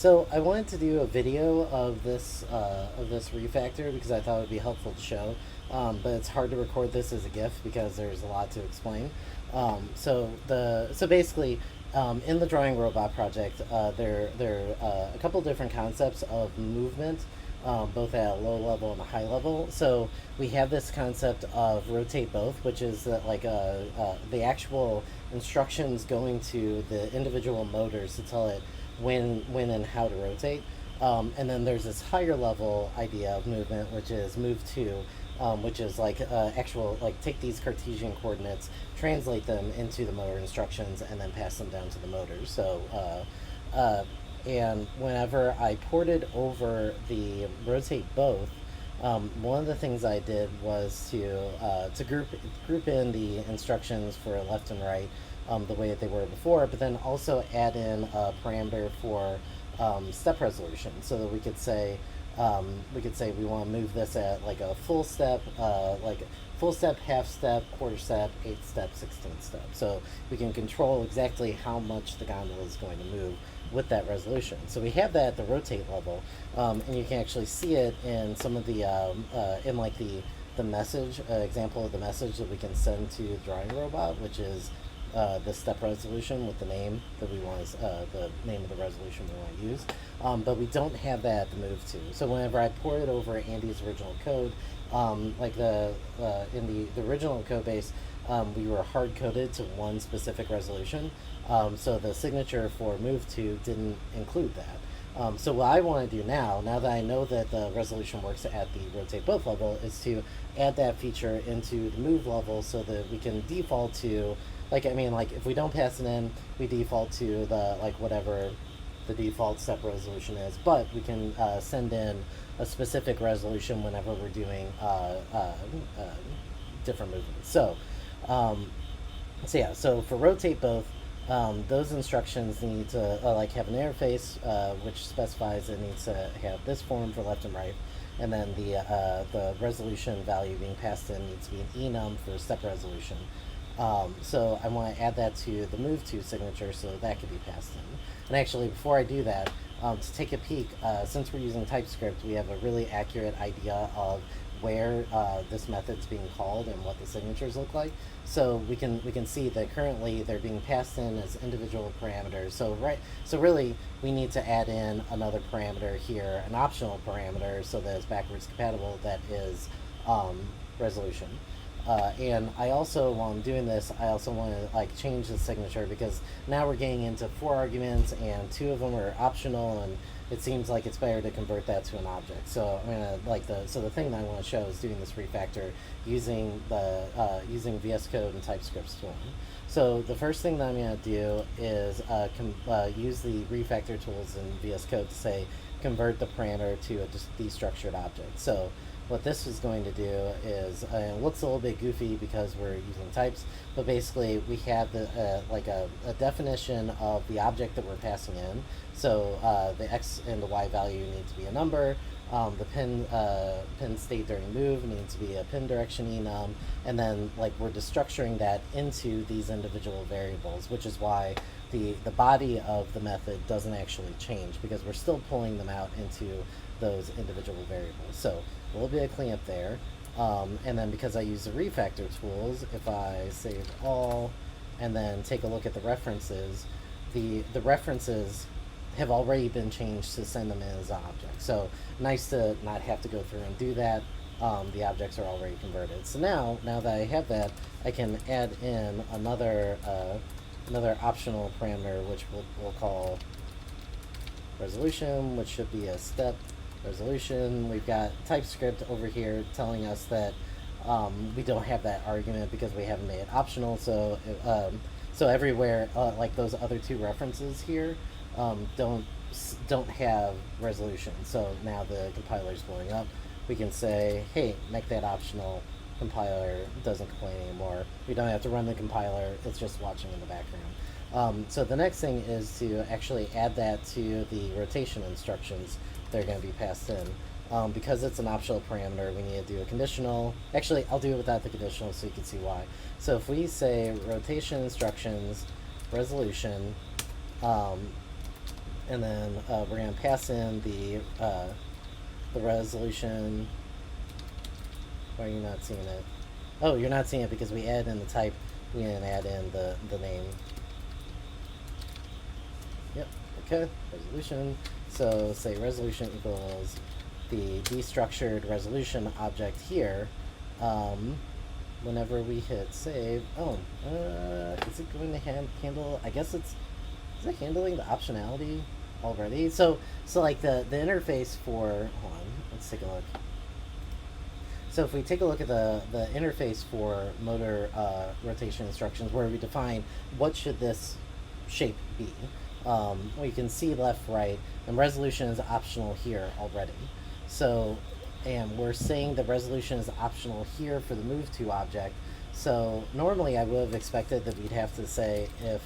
So I wanted to do a video of this refactor because I thought it would be helpful to show, but it's hard to record this as a GIF because there's a lot to explain. So basically, in the drawing robot project, there are a couple different concepts of movement, both at a low level and a high level. So we have this concept of rotate both, which is that the actual instructions going to the individual motors to tell it when and how to rotate. And then there's this higher level idea of movement, which is move to, which is actual, take these Cartesian coordinates, translate them into the motor instructions, and then pass them down to the motors. And whenever I ported over the rotate both, one of the things I did was to group in the instructions for left and right the way that they were before, but then also add in a parameter for step resolution, so that we could say we want to move this at like a full step, full step, half step, quarter step, 8th step, 16th step. So we can control exactly how much the gondola is going to move with that resolution. So we have that at the rotate level, and you can actually see it in some of the the message example of the message that we can send to the drawing robot, which is the step resolution with the name that we want, the name of the resolution we want to use. But we don't have that at the move to. So whenever I pour it over Andy's original code, in the original code base, we were hard coded to one specific resolution. So the signature for move to didn't include that. So what I want to do now that I know that the resolution works at the rotate both level, is to add that feature into the move level so that we can default to, if we don't pass it in, we default to the, whatever the default step resolution is, but we can send in a specific resolution whenever we're doing different movements. So so for rotate both, those instructions need to have an interface which specifies it needs to have this form for left and right, and then the resolution value being passed in needs to be an enum for step resolution. So I want to add that to the move to signature so that could be passed in. And actually, before I do that, to take a peek, since we're using TypeScript, we have a really accurate idea of where this method's being called and what the signatures look like. So we can see that currently they're being passed in as individual parameters. So really we need to add in another parameter here, an optional parameter, so that it's backwards compatible, that is resolution. And I also, while I'm doing this, I also want to change the signature, because now we're getting into 4 arguments and 2 of them are optional, and it seems like it's better to convert that to an object. So I'm gonna the thing that I want to show is doing this refactor using using vscode and TypeScript tooling. So the first thing that I'm gonna do is use the refactor tools in vscode to say convert the parameter to a destructured object. So what this is going to do is, it looks a little bit goofy because we're using types, but basically we have a definition of the object that we're passing in. So the x and the y value need to be a number. The pin state during move needs to be a pin direction enum, and then we're destructuring that into these individual variables, which is why the body of the method doesn't actually change, because we're still pulling them out into those individual variables. So a little bit of cleanup there. And then because I use the refactor tools, if I save all and then take a look at the references, the references have already been changed to send them in as an object. So nice to not have to go through and do that. The objects are already converted. So now that I have that, I can add in another optional parameter, which we'll call resolution, which should be a step resolution. We've got TypeScript over here telling us that we don't have that argument because we haven't made it optional. So everywhere, those other 2 references here, don't have resolution. So now the compiler's blowing up. We can say, hey, make that optional. Compiler doesn't complain anymore. We don't have to run the compiler. It's just watching in the background. So the next thing is to actually add that to the rotation instructions that are going to be passed in. Because it's an optional parameter, we need to do a conditional. Actually, I'll do it without the conditional so you can see why. So if we say rotation instructions resolution, and then we're going to pass in the resolution. Why are you not seeing it? Oh, you're not seeing it because we add in the type. We didn't add in the name. Yep. Okay. Resolution. So say resolution equals the destructured resolution object here. Whenever we hit save, is it going to handle? I guess is it handling the optionality already? So like the interface for, hold on, let's take a look. So if we take a look at the interface for motor rotation instructions, where we define what should this shape be, we can see left, right, and resolution is optional here already. So, and we're saying the resolution is optional here for the move to object. So normally I would have expected that we'd have to say if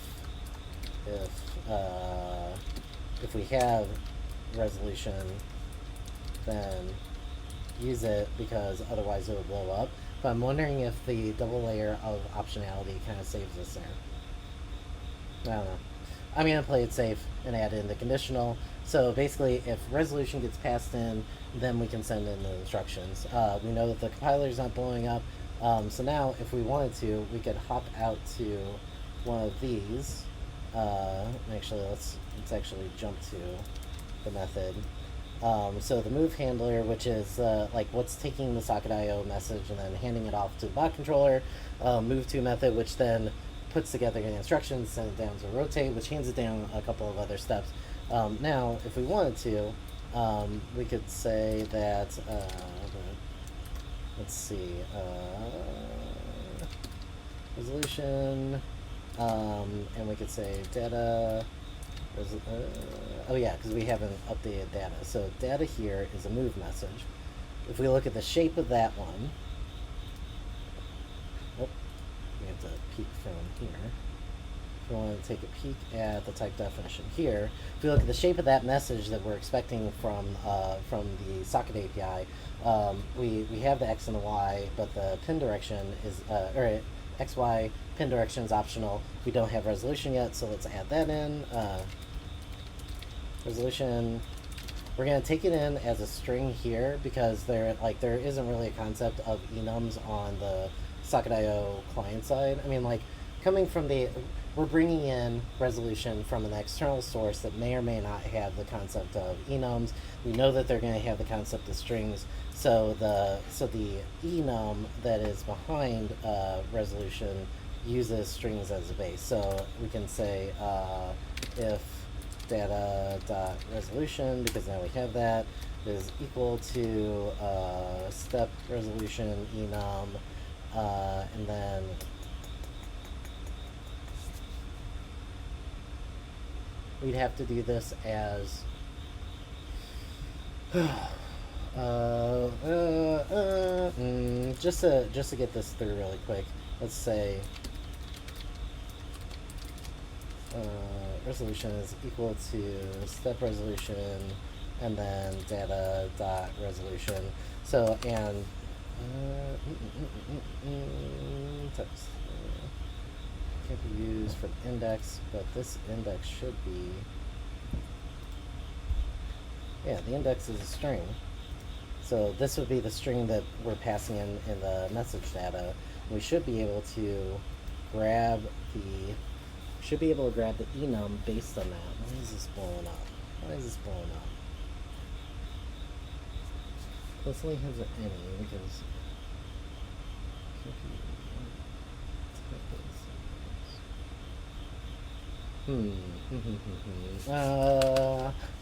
we have resolution, then use it, because otherwise it will blow up. But I'm wondering if the double layer of optionality kind of saves us there. I don't know. I'm going to play it safe and add in the conditional. So basically, if resolution gets passed in, then we can send in the instructions. We know that the compiler is not blowing up. So now, if we wanted to, we could hop out to one of these. Actually, let's actually jump to the method. So the move handler, which is like what's taking the socket.io message and then handing it off to the bot controller. Move to method, which then puts together the instructions, send it down to rotate, which hands it down a couple of other steps. Now, if we wanted to, we could say that, let's see, resolution, and we could say data, oh yeah, because we haven't updated data. So data here is a move message. If we look at the shape of that one, we have to peek from here. If we want to take a peek at the type definition here, if we look at the shape of that message that we're expecting from the socket API, we have the X and the Y, but the pin direction is, or XY pin direction is optional. We don't have resolution yet, so let's add that in. Resolution. We're going to take it in as a string here because there isn't really a concept of enums on the socket.io client side. I mean, like, coming from we're bringing in resolution from an external source that may or may not have the concept of enums. We know that they're going to have the concept of strings. So the enum that is behind resolution uses strings as a base. So we can say if data.resolution, because now we have that, is equal to step resolution enum, and then we'd have to do this as just to get this through really quick. Let's say resolution is equal to step resolution and then data dot resolution. So and text can't be used for the index, but this index should be, yeah, the index is a string. So this would be the string that we're passing in the message data. We should be able to grab the enum based on that. Why is this blowing up? Why is this blowing up? Let's only have any because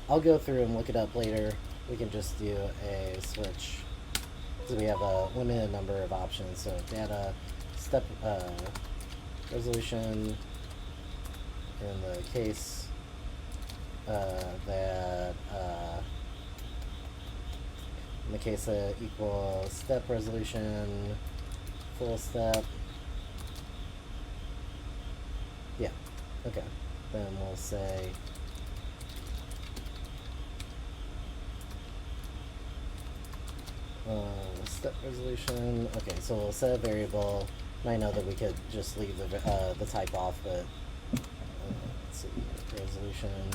I'll go through and look it up later. We can just do a switch because we have a limited number of options. So data, step, resolution, in the case that in the case that equals step resolution, full step. Yeah, okay. Then we'll say step resolution. Okay, so we'll set a variable. I know that we could just leave the type off, but let's see, resolution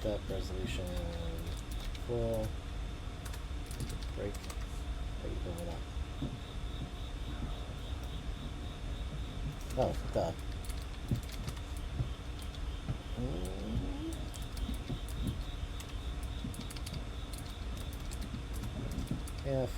step resolution full break. Are you going up? Oh, duh. If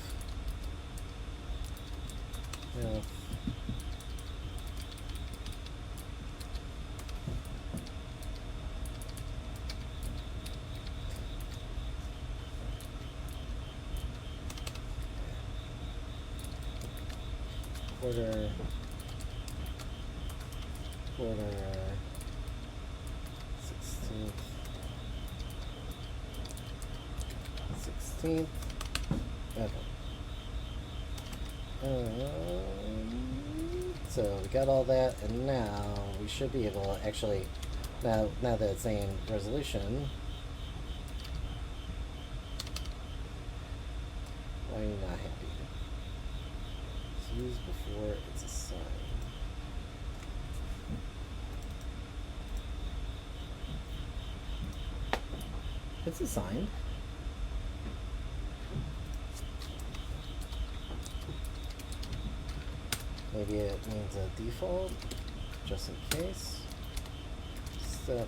quarter 16th. Okay. So we got all that, and now we should be able to actually, now that it's saying resolution, why are you not happy? It's used before it's assigned. It's assigned. Maybe it means a default, just in case. Step.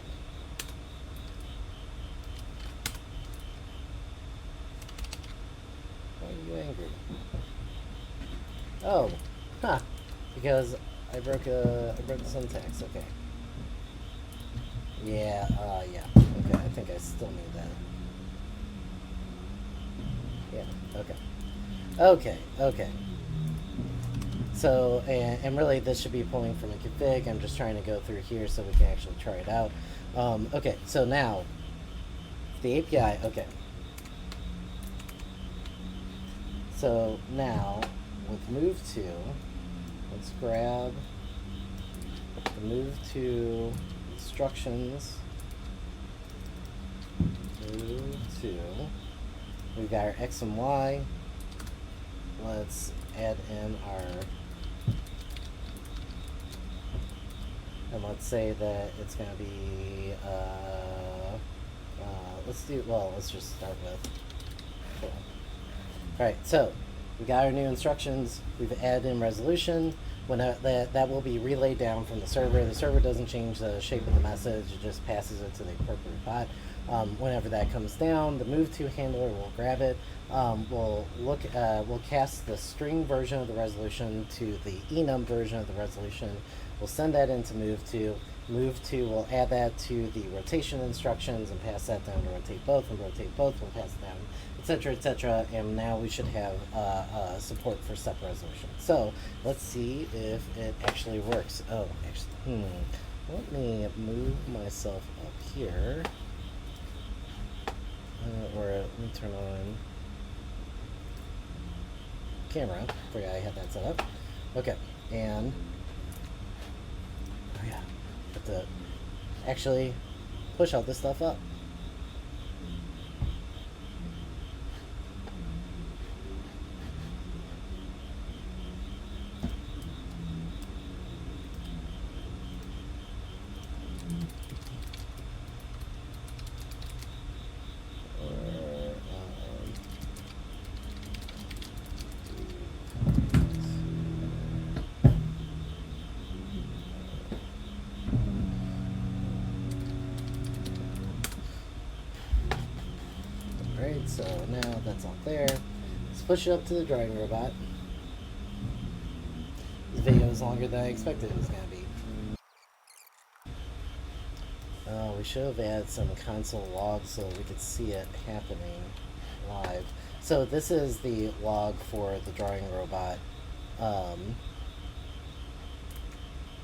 Why are you angry? Oh, huh. Because I broke the syntax. Okay. Yeah. Yeah. Okay. I think I still need that. Yeah. Okay. Okay. Okay. So, and really this should be pulling from a config. I'm just trying to go through here so we can actually try it out. Okay, so now, the API, okay. So now, with move to, let's grab the move to instructions, move to, we've got our X and Y. Let's add in our, and let's say that it's going to be, let's just start with, cool. Alright, so we got our new instructions, we've added in resolution. When that will be relayed down from the server. The server doesn't change the shape of the message, it just passes it to the appropriate bot. Whenever that comes down, the move to handler will grab it. We'll cast the string version of the resolution to the enum version of the resolution. We'll send that into move to. Move to will add that to the rotation instructions and pass that down to rotate both, and rotate both will pass it down, etc., etc. And now we should have support for step resolution. So let's see if it actually works. Oh, actually, let me move myself up here. Or let me turn on camera. Forgot I had that set up. Okay, and oh yeah, have to actually push all this stuff up. Alright, so now that's all there. Let's push it up to the drawing robot. This video is longer than I expected it was going to be. We should have added some console logs so we could see it happening live. So this is the log for the drawing robot.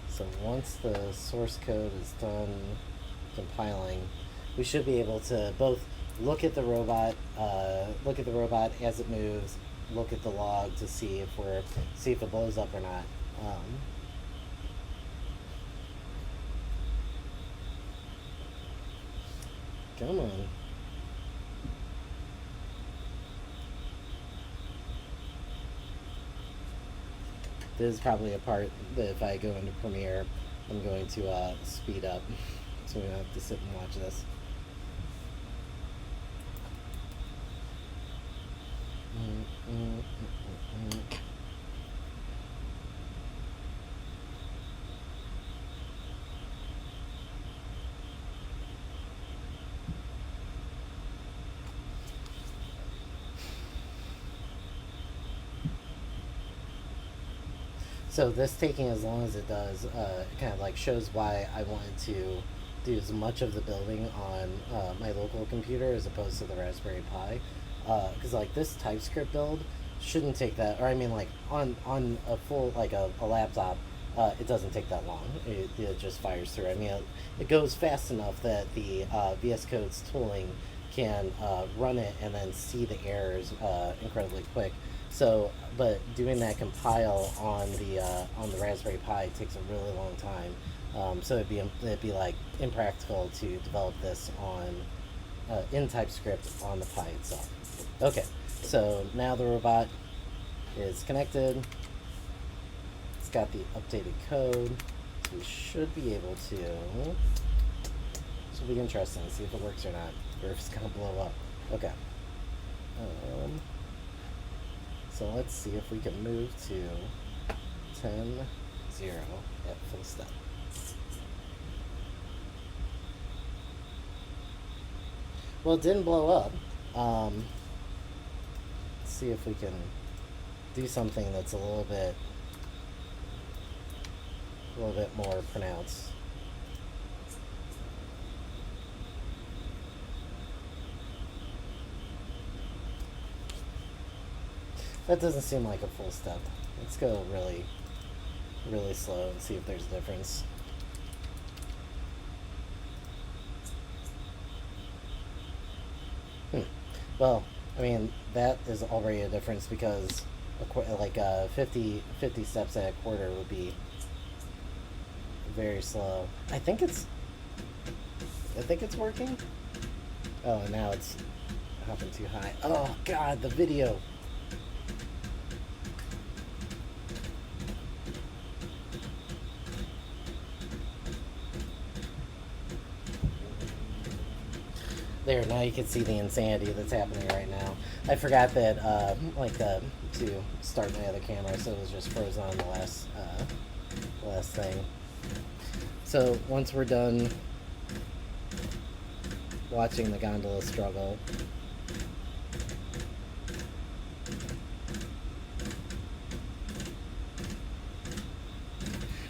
So once the source code is done compiling, we should be able to both look at the robot as it moves, look at the log to see if it blows up or not. Come on. This is probably a part that if I go into Premiere, I'm going to speed up, so we don't have to sit and watch this. So this taking as long as it does kind of like shows why I wanted to do as much of the building on my local computer as opposed to the Raspberry Pi, because like this TypeScript build shouldn't take that, or I mean like on a full like a laptop, it doesn't take that long. It just fires through. I mean it goes fast enough that the vscode's tooling can run it and then see the errors incredibly quick. So, but doing that compile on the Raspberry Pi takes a really long time. So it'd be like impractical to develop this on in TypeScript on the Pi itself. Okay, so now the robot is connected. It's got the updated code. So we should be able to. This will be interesting. See if it works or not, or if it's gonna blow up. Okay. So let's see if we can move to 10, 0 at full step. Well, it didn't blow up. Let's see if we can do something that's a little bit more pronounced. That doesn't seem like a full step. Let's go really, really slow and see if there's a difference. Well, I mean, that is already a difference because like 50 steps at a quarter would be very slow. I think it's working. Oh, now it's hopping too high. Oh God, the video. There, now you can see the insanity that's happening right now. I forgot that, to start my other camera, so it was just frozen on the last thing. So once we're done watching the gondola struggle,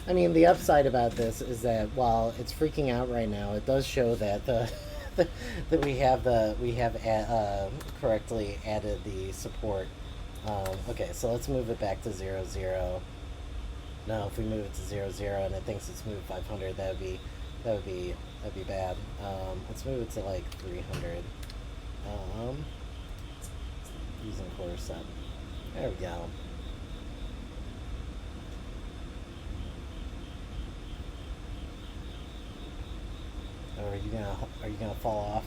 I mean, the upside about this is that while it's freaking out right now, it does show that that we have correctly added the support. Okay, so let's move it back to 0, 0. No, if we move it to 0, 0 and it thinks it's moved 500, that'd be bad. Let's move it to like 300. Using quarter sub. There we go. Or are you gonna fall off?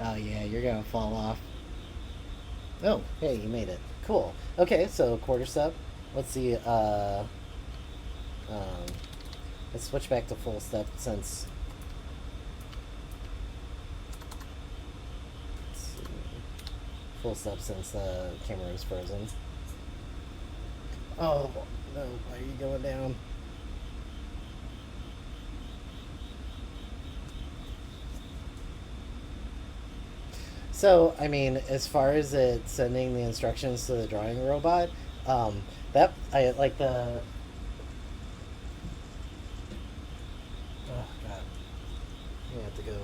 Oh yeah, you're gonna fall off. Oh, hey, you made it. Cool. Okay, so quarter step. Let's see. Let's switch back to full step since. Let's see, full step since the camera is frozen. Oh no! Why are you going down? So, I mean, as far as it sending the instructions to the drawing robot, that I like the. Oh God, I have to go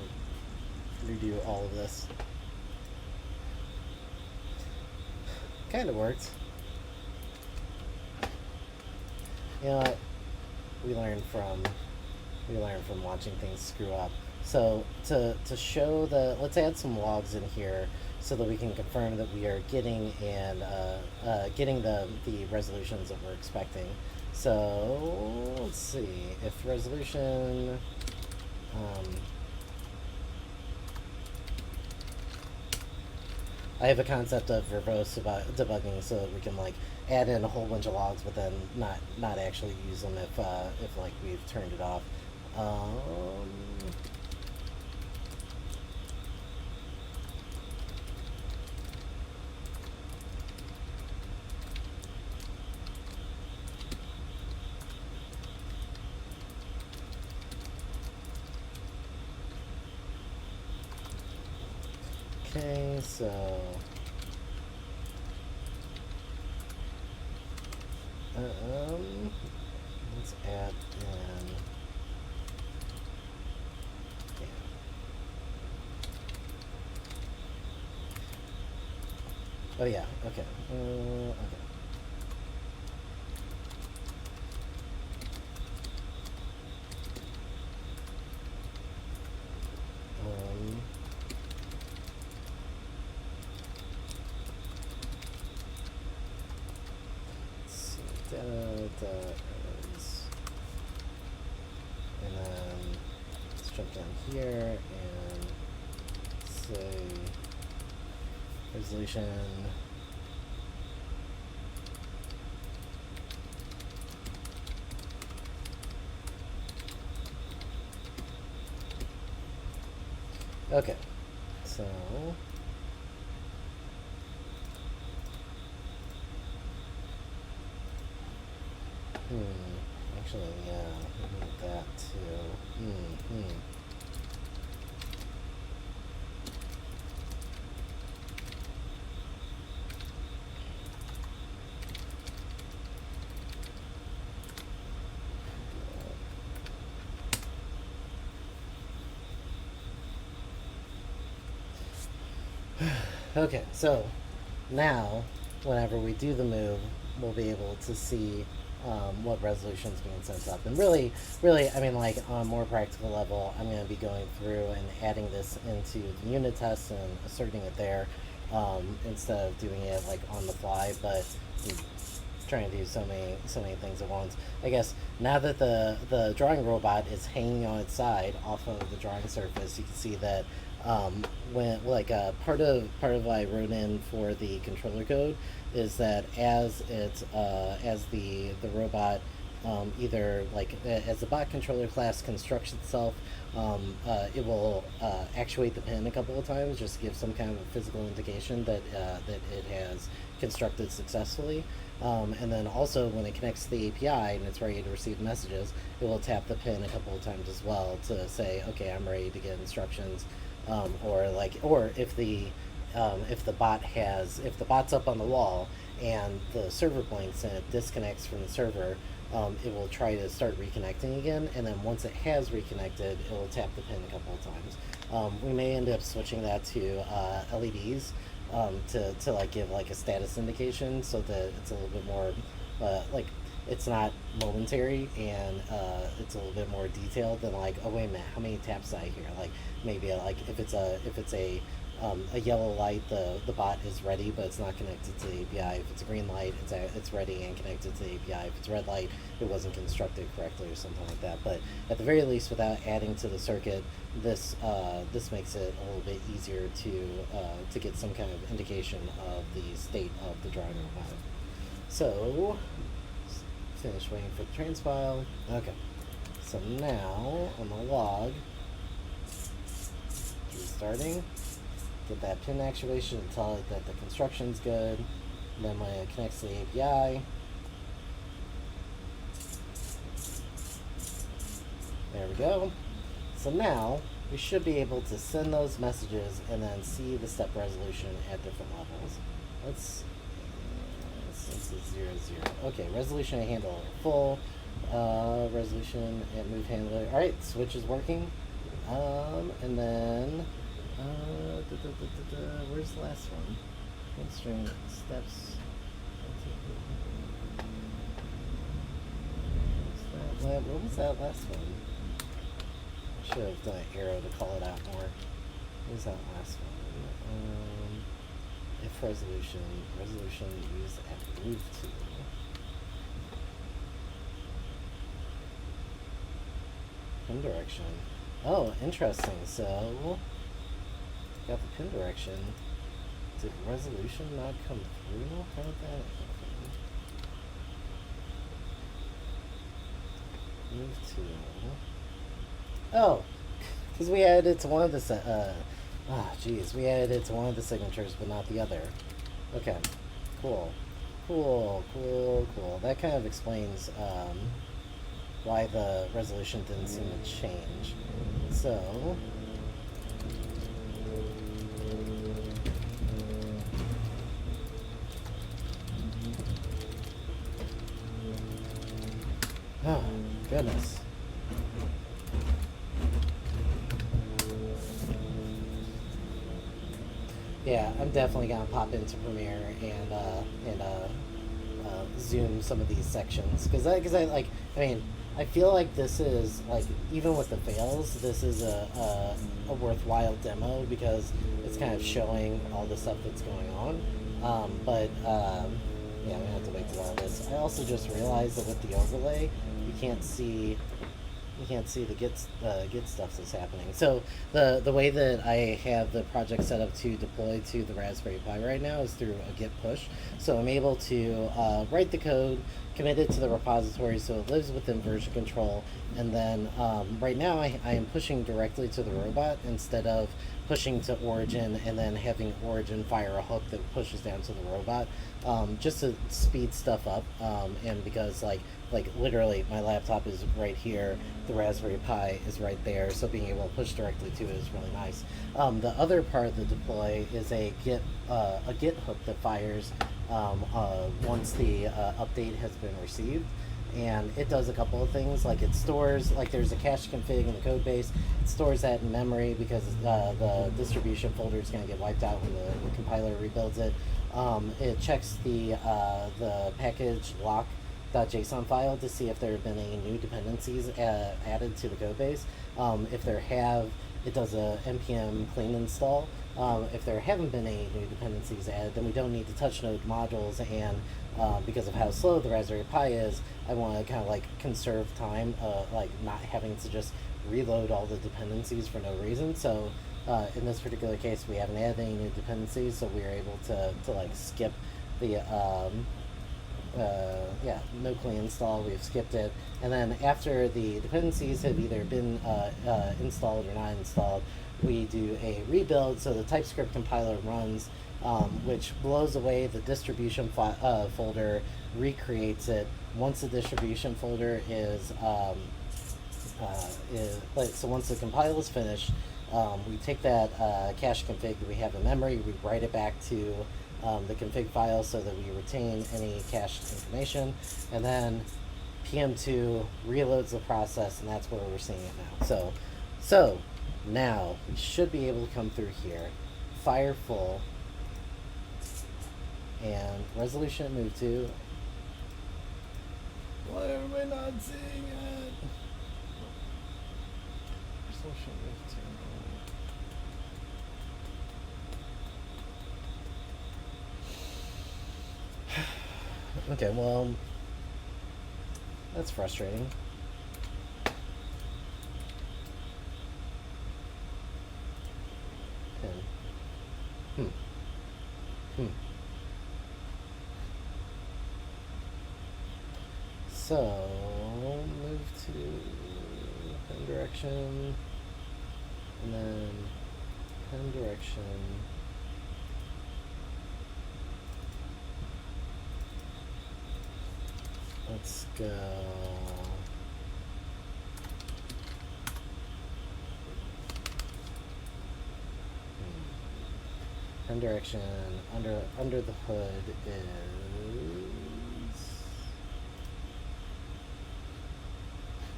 redo all of this. Kind of worked. You know what? We learn from watching things screw up. So to show let's add some logs in here so that we can confirm that we are getting getting the resolutions that we're expecting. So let's see if resolution. I have a concept of verbose debugging so that we can like add in a whole bunch of logs, but then not actually use them if like we've turned it off. Okay, so let's add in. Yeah. Oh yeah. Okay. Okay. Um, let's see. Data errors. And then let's jump down here and say resolution. Okay, so actually, yeah, we need that too. Okay, so now, whenever we do the move, we'll be able to see what resolution is being sent up. And really, I mean, like on a more practical level, I'm going to be going through and adding this into the unit test and asserting it there instead of doing it like on the fly. But I'm trying to do so many things at once. I guess now that the drawing robot is hanging on its side off of the drawing surface, you can see that when like part of what I wrote in for the controller code is that as the robot either like as the bot controller class constructs itself, it will actuate the pin a couple of times just to give some kind of a physical indication that that it has constructed successfully. And then also when it connects to the API and it's ready to receive messages, it will tap the pin a couple of times as well to say, okay, I'm ready to get instructions. Or if the bot's up on the wall and the server blinks and it disconnects from the server, it will try to start reconnecting again, and then once it has reconnected, it will tap the pin a couple of times. We may end up switching that to LEDs to like give like a status indication so that it's a little bit more like it's not momentary and it's a little bit more detailed than like, oh wait a minute, how many taps did I hear? Like maybe like if it's a yellow light, the bot is ready, but it's not connected to the API. If it's a green light, it's ready and connected to the API. If it's a red light, it wasn't constructed correctly or something like that. But at the very least, without adding to the circuit, this makes it a little bit easier to get some kind of indication of the state of the drawing robot. So finish waiting for the transpile. Okay. So now on the log, restarting. Get that pin actuation and tell it that the construction's good. And then when it connects to the API, there we go. So now we should be able to send those messages and then see the step resolution at different levels. Let's since it's 0, 0. Okay, resolution and handle are full. Resolution and move handler. All right, switch is working. And then. Where's the last one? String steps. What was that last one? I should have done an arrow to call it out more. What was that last one? If resolution used at move to. Pin direction. Oh, interesting. So. Got the pin direction. Did resolution not come through? How did that happen? Move to. Oh, because we added it to one of the. We added it to one of the signatures, but not the other. Okay, cool. That kind of explains why the resolution didn't seem to change. So. goodness. Yeah, I'm definitely gonna pop into Premiere and zoom some of these sections because I like. I mean, I feel like this is like, even with the fails, this is a worthwhile demo because it's kind of showing all the stuff that's going on. Yeah, we have to wait till all this. I also just realized that with the overlay, you can't see the git stuff that's happening. So the way that I have the project set up to deploy to the Raspberry Pi right now is through a git push. So I'm able to write the code, commit it to the repository so it lives within version control, and then right now I am pushing directly to the robot instead of pushing to origin and then having origin fire a hook that pushes down to the robot, just to speed stuff up, and because like literally my laptop is right here, the Raspberry Pi is right there, so being able to push directly to it is really nice. The other part of the deploy is a git hook that fires once the update has been received. And it does a couple of things, like it stores, like there's a cache config in the code base. It stores that in memory because the distribution folder is going to get wiped out when the compiler rebuilds it. It checks the package lock.json file to see if there have been any new dependencies added to the code base. If there have, it does a npm clean install. If there haven't been any new dependencies added, then we don't need to touch node modules, and because of how slow the Raspberry Pi is, I want to kind of like conserve time, like not having to just reload all the dependencies for no reason. So in this particular case, we haven't added any new dependencies, so we are able to like skip the no clean install. We've skipped it, and then after the dependencies have either been installed or not installed, we do a rebuild. So the TypeScript compiler runs, which blows away the distribution folder, recreates it. Once the distribution folder is so once the compile is finished, we take that cache config that we have in memory, we write it back to the config file so that we retain any cached information, and then PM2 reloads the process, and that's where we're seeing it now. So now we should be able to come through here, fire full, and resolution move to. Why am I not seeing it? Resolution move to. Okay, well, that's frustrating. So move to pen direction, and then pen direction. Let's go. Pen direction under the hood is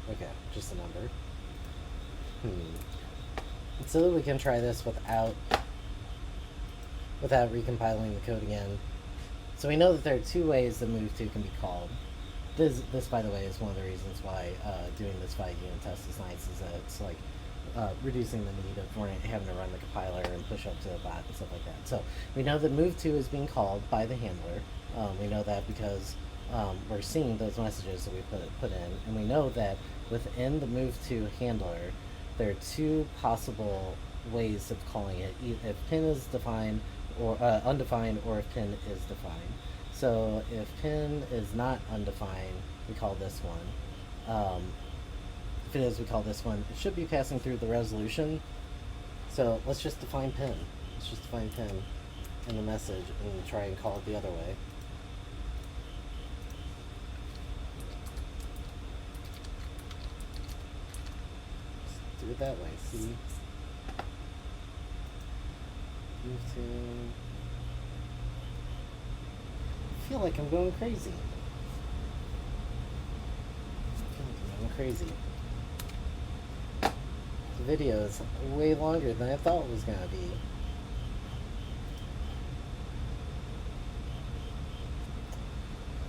okay, just a number. So that we can try this without recompiling the code again. So we know that there are two ways that move to can be called. This, by the way, is one of the reasons why doing this by unit test is nice, is that it's like reducing the need of having to run the compiler and push up to the bot and stuff like that. So we know that move to is being called by the handler. We know that because we're seeing those messages that we put in, and we know that within the move to handler, there are two possible ways of calling it: if pin is defined or undefined, or if pin is defined. So if pin is not undefined, we call this one. If it is, we call this one. It should be passing through the resolution. So let's just define pin. Let's just define pin in the message and try and call it the other way. Let's do it that way. See? Move to. I feel like I'm going crazy. crazy. The video is way longer than I thought it was gonna be.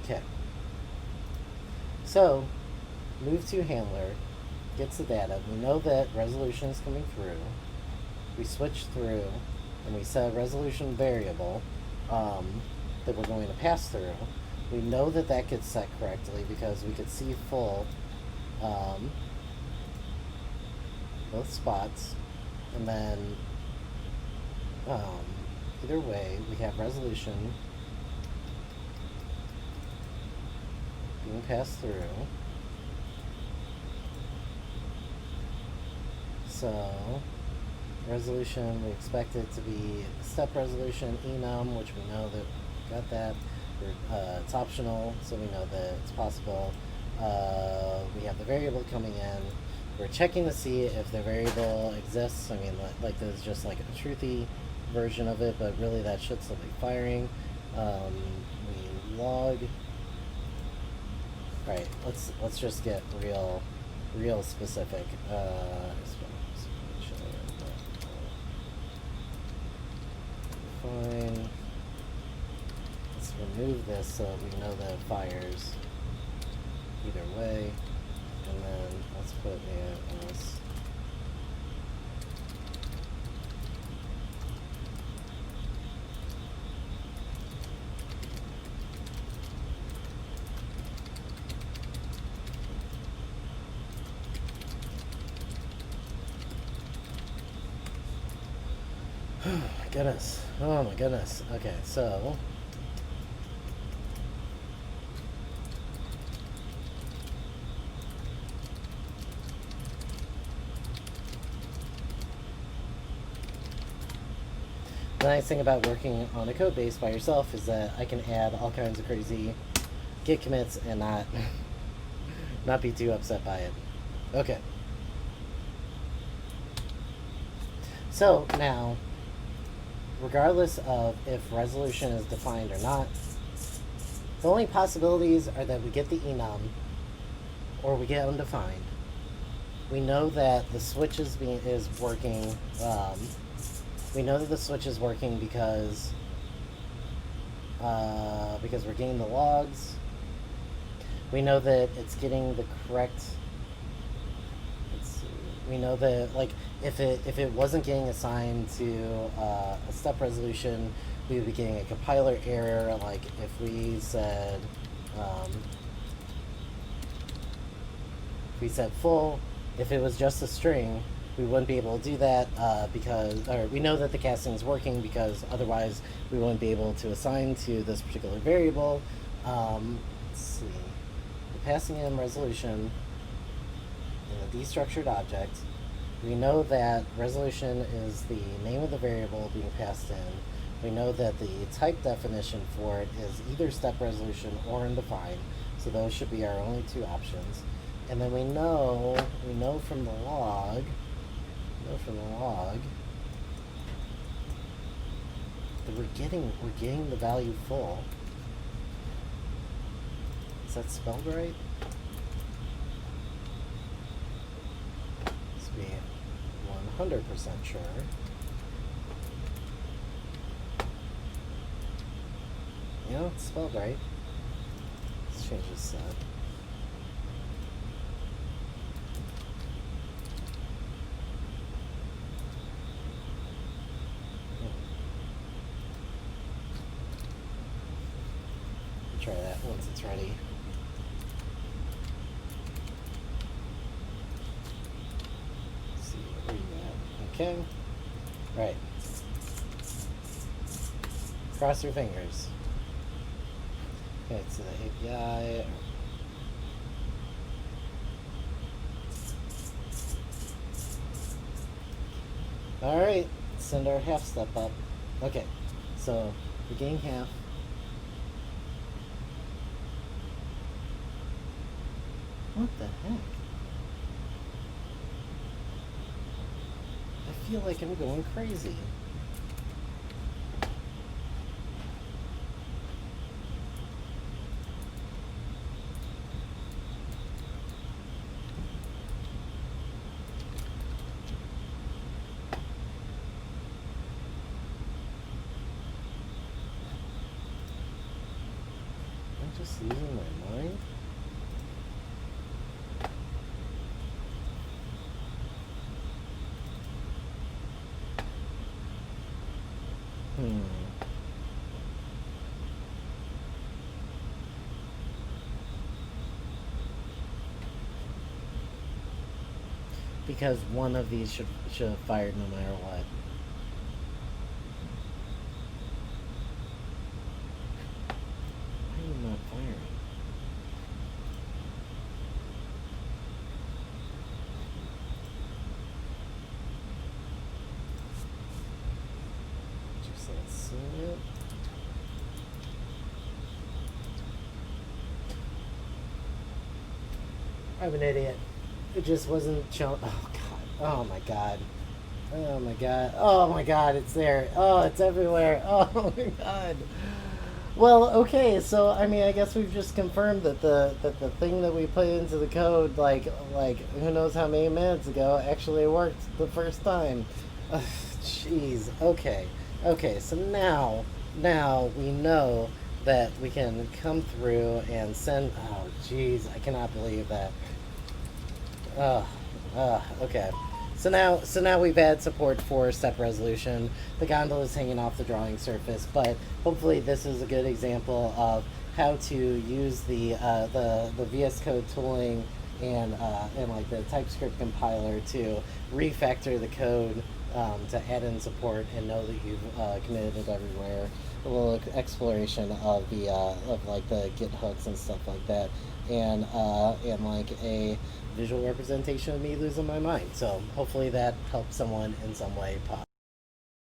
Okay. So, move to handler, gets the data. We know that resolution is coming through. We switch through, and we set a resolution variable that we're going to pass through. We know that that gets set correctly because we could see full both spots, and then either way we have resolution being passed through. So resolution, we expect it to be step resolution enum, which we know that we got that. It's optional, so we know that it's possible. We have the variable coming in. We're checking to see if the variable exists. I mean, like there's just like a truthy version of it, but really that should still be firing. We log. Right. Let's just get real specific. Fine. Let's remove this so we know that it fires either way, and then let's put it as goodness. Oh my goodness. Okay, so the nice thing about working on a code base by yourself is that I can add all kinds of crazy git commits and not be too upset by it. Okay. So now, regardless of if resolution is defined or not, the only possibilities are that we get the enum or we get undefined. We know that the switch is working. We know that the switch is working because we're getting the logs. We know that it's getting the correct. We know that, like, if it wasn't getting assigned to a step resolution, we would be getting a compiler error. Like if we said full, if it was just a string, we wouldn't be able to do that or we know that the casting is working because otherwise we wouldn't be able to assign to this particular variable. Let's see, we're passing in resolution in a destructured object. We know that resolution is the name of the variable being passed in. We know that the type definition for it is either step resolution or undefined, so those should be our only two options. And then we know from the log, that we're getting the value full. Is that spelled right? Let's be 100% sure. You know, it's spelled right. Let's change this set. Try that once it's ready. Let's see what we got. Okay. Right. Cross your fingers. Okay, it's the API. Alright, send our half step up. Okay, so we gain half. What the heck? I feel like I'm going crazy. just losing my mind? Because one of these should have fired no matter what. Why are you not firing? Just let's see it. I'm an idiot. It just wasn't showing. Oh god. Oh my god. Oh my god. Oh my god. It's there. Oh, it's everywhere. Oh my god. Well, okay. So I mean, I guess we've just confirmed that the thing that we put into the code, like who knows how many minutes ago, actually worked the first time. Jeez. Okay. Okay. So now we know that we can come through and send. Oh, jeez. I cannot believe that. Okay. So now we've had support for step resolution. The gondola is hanging off the drawing surface, but hopefully this is a good example of how to use the vscode tooling and like the TypeScript compiler to refactor the code to add in support and know that you've committed it everywhere. A little exploration of the of like the Git hooks and stuff like that, and like a visual representation of me losing my mind. So hopefully that helps someone in some way.